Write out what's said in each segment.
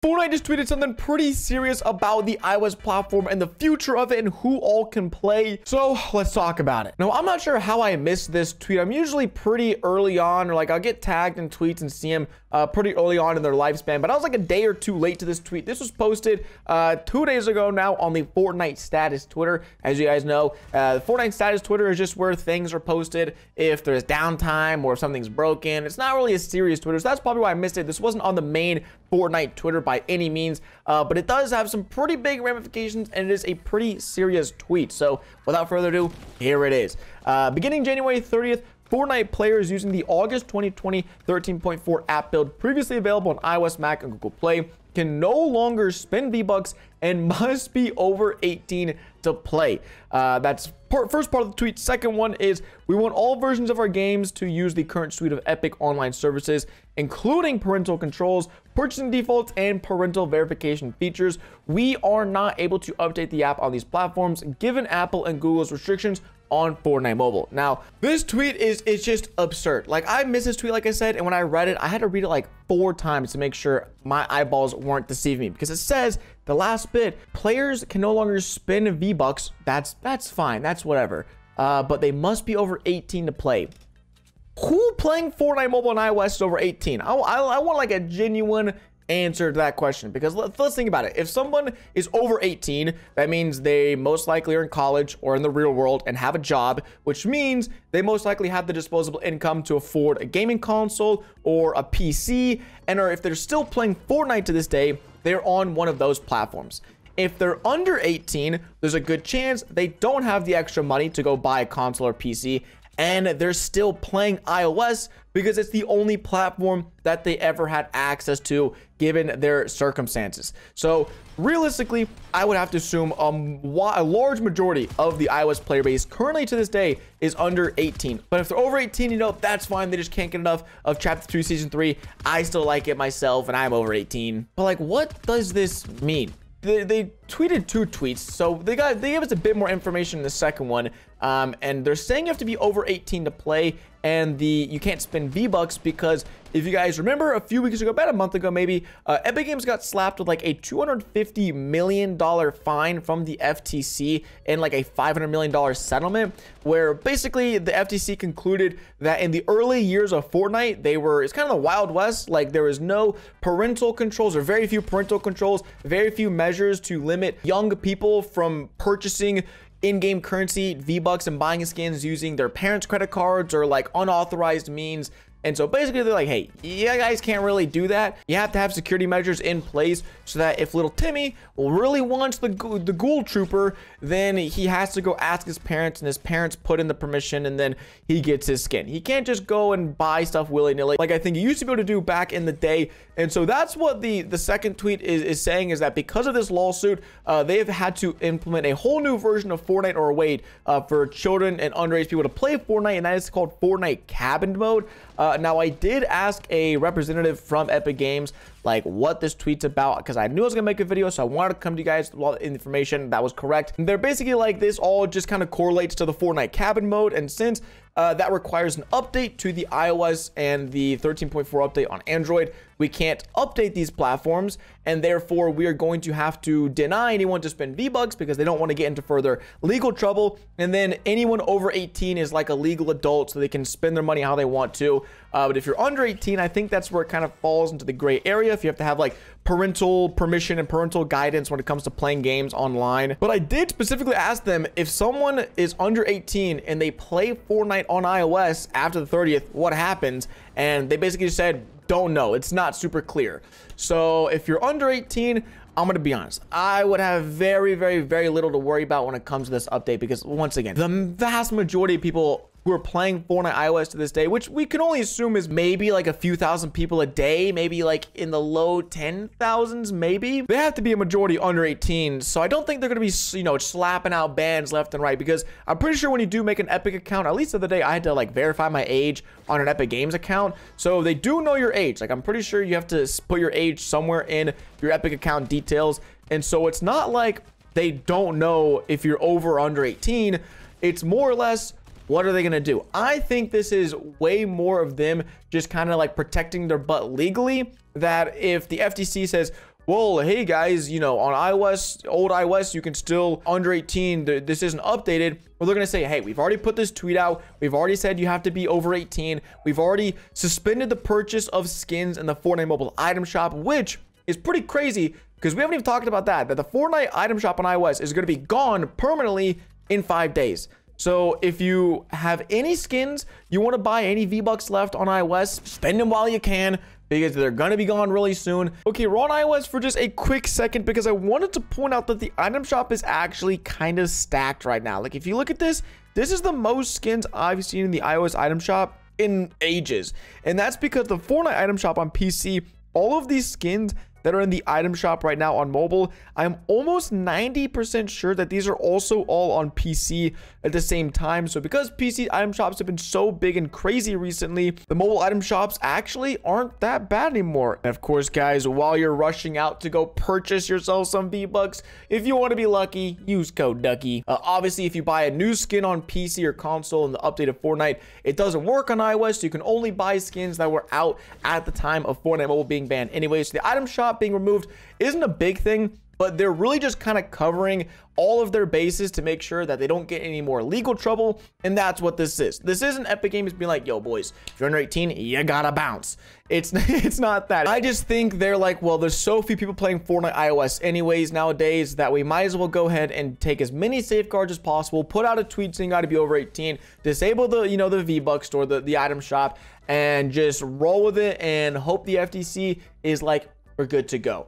Fortnite just tweeted something pretty serious about the iOS platform and the future of it and who all can play. So let's talk about it. Now, I'm not sure how I missed this tweet. I'm usually pretty early on, or like I'll get tagged in tweets and see them pretty early on in their lifespan, but I was like a day or two late to this tweet. This was posted 2 days ago now on the Fortnite status Twitter. As you guys know, the Fortnite status Twitter is just where things are posted if there's downtime or if something's broken. It's not really a serious Twitter, so that's probably why I missed it. This wasn't on the main Fortnite Twitter by any means, but it does have some pretty big ramifications, and it is a pretty serious tweet. So without further ado, here it is. Beginning January 30th, Fortnite players using the August 2020 13.4 app build previously available on iOS, Mac, and Google Play can no longer spend V-Bucks and must be over 18 to play. That's first part of the tweet. Second one is, we want all versions of our games to use the current suite of Epic online services, including parental controls, purchasing defaults, and parental verification features. We are not able to update the app on these platforms given Apple and Google's restrictions on Fortnite Mobile. Now, this tweet is just absurd. Like, I missed this tweet, like I said, and when I read it, I had to read it like 4 times to make sure my eyeballs weren't deceiving me, because it says the last bit, players can no longer spend V-Bucks. That's fine, that's whatever, but they must be over 18 to play. Who playing Fortnite Mobile and iOS is over 18? I want like a genuine answer to that question, because let's think about it. If someone is over 18, that means they most likely are in college or in the real world and have a job, which means they most likely have the disposable income to afford a gaming console or a PC, and or if they're still playing Fortnite to this day, they're on one of those platforms. If they're under 18, there's a good chance they don't have the extra money to go buy a console or PC, and they're still playing iOS because it's the only platform that they ever had access to given their circumstances. So realistically, I would have to assume a large majority of the iOS player base currently to this day is under 18. But if they're over 18, you know, that's fine. They just can't get enough of Chapter 2 Season 3. I still like it myself, and I'm over 18. But like, what does this mean? They tweeted 2 tweets, so they gave us a bit more information in the second one, and they're saying you have to be over 18 to play, and you can't spend V-Bucks because if you guys remember a few weeks ago, about a month ago maybe, Epic Games got slapped with like a $250 million fine from the FTC and like a $500 million settlement, where basically the FTC concluded that in the early years of Fortnite, it's kind of the Wild West. Like, there was no parental controls, or very few parental controls, very few measures to limit young people from purchasing in-game currency, V-Bucks, and buying skins using their parents' credit cards or like unauthorized means. And so basically they're like, hey, you guys can't really do that. You have to have security measures in place so that if little Timmy really wants the ghoul trooper, then he has to go ask his parents, and his parents put in the permission, and then he gets his skin. He can't just go and buy stuff willy-nilly like I think you used to be able to do back in the day. And so that's what the second tweet is saying, is that because of this lawsuit, they have had to implement a whole new version of Fortnite or Wait for children and underage people to play Fortnite, and that is called Fortnite Cabin Mode. Now, I did ask a representative from Epic Games like what this tweet's about, because I knew I was gonna make a video, so I wanted to come to you guys with all the information that was correct. And they're basically like, this all just kind of correlates to the Fortnite Cabin Mode, and since that requires an update to the iOS and the 13.4 update on Android, we can't update these platforms, and therefore we are going to have to deny anyone to spend V-Bucks because they don't want to get into further legal trouble. And then anyone over 18 is like a legal adult, so they can spend their money how they want to. But if you're under 18, I think that's where it kind of falls into the gray area, if you have to have like parental permission and parental guidance when it comes to playing games online. But I did specifically ask them, if someone is under 18 and they play Fortnite on iOS after the 30th, what happens? And they basically said, don't know. It's not super clear. So if you're under 18, I'm going to be honest, I would have very, very, very little to worry about when it comes to this update, because once again, the vast majority of people who are playing Fortnite iOS to this day, which we can only assume is maybe like a few thousand people a day, maybe like in the low 10,000s, maybe. They have to be a majority under 18, so I don't think they're going to be, you know, slapping out bans left and right, because I'm pretty sure when you do make an Epic account, at least the other day, I had to like verify my age on an Epic Games account, so they do know your age. Like, I'm pretty sure you have to put your age somewhere in your Epic account details, and so it's not like they don't know if you're over or under 18. It's more or less, what are they gonna do? I think this is way more of them just kind of like protecting their butt legally, that if the FTC says, well, hey guys, you know, on iOS, old iOS, you can still under 18, this isn't updated. Well, they're going to say, hey, we've already put this tweet out. We've already said you have to be over 18. We've already suspended the purchase of skins in the Fortnite mobile item shop, which is pretty crazy because we haven't even talked about that the Fortnite item shop on iOS is going to be gone permanently in 5 days. So if you have any skins, you want to buy any V-Bucks left on iOS, spend them while you can, because they're going to be gone really soon. Okay, we're on iOS for just a quick second because I wanted to point out that the item shop is actually kind of stacked right now. Like if you look at this, this is the most skins I've seen in the iOS item shop in ages. And that's because the Fortnite item shop on PC, all of these skins that are in the item shop right now on mobile, I'm almost 90% sure that these are also all on PC at the same time. So because PC item shops have been so big and crazy recently, the mobile item shops actually aren't that bad anymore. And of course, guys, while you're rushing out to go purchase yourself some V-Bucks, if you want to be lucky, use code Ducky. Obviously, if you buy a new skin on PC or console in the updated Fortnite, it doesn't work on iOS. So you can only buy skins that were out at the time of Fortnite mobile being banned. Anyway, so the item shop being removed isn't a big thing, but they're really just kind of covering all of their bases to make sure that they don't get any more legal trouble. And that's what this is. This isn't Epic Games being like, yo boys, if you're under 18, you gotta bounce. It's not that. I just think they're like, well, there's so few people playing Fortnite iOS anyways nowadays that we might as well go ahead and take as many safeguards as possible, put out a tweet saying you gotta be over 18, disable the, you know, the V-Bucks store, the item shop, and just roll with it and hope the FTC is like, we're good to go.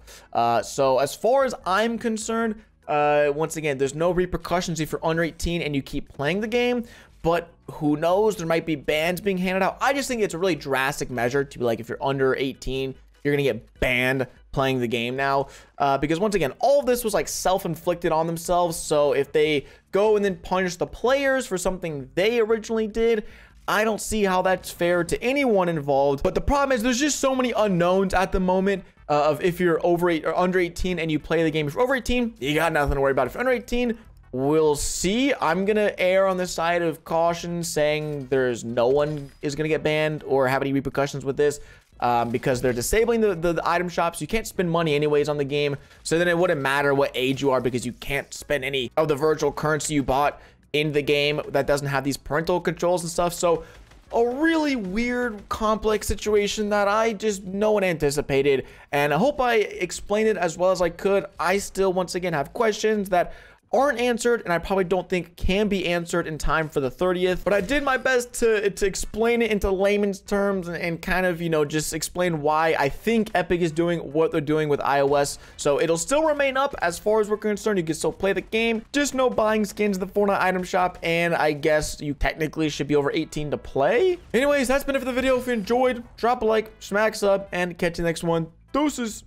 So as far as I'm concerned, once again, there's no repercussions if you're under 18 and you keep playing the game, but who knows, there might be bans being handed out. I just think it's a really drastic measure to be like, if you're under 18, you're gonna get banned playing the game now, because once again, all of this was like self-inflicted on themselves. So if they go and then punish the players for something they originally did, I don't see how that's fair to anyone involved. But the problem is there's just so many unknowns at the moment of if you're over 8 or under 18 and you play the game. If you're over 18, you got nothing to worry about. If you're under 18, we'll see. I'm gonna err on the side of caution, saying there's no one is gonna get banned or have any repercussions with this, because they're disabling the item shops. You can't spend money anyways on the game, so then it wouldn't matter what age you are because you can't spend any of the virtual currency you bought in the game that doesn't have these parental controls and stuff. So a really weird, complex situation that no one anticipated, and I hope I explained it as well as I could. I still, once again, have questions that aren't answered, and I probably don't think can be answered in time for the 30th, but I did my best to explain it into layman's terms and kind of, you know, just explain why I think Epic is doing what they're doing with iOS. So it'll still remain up as far as we're concerned. You can still play the game, just no buying skins in the Fortnite item shop, and I guess you technically should be over 18 to play. Anyways, that's been it for the video. If you enjoyed, drop a like, smack sub, and catch you next one. Deuces.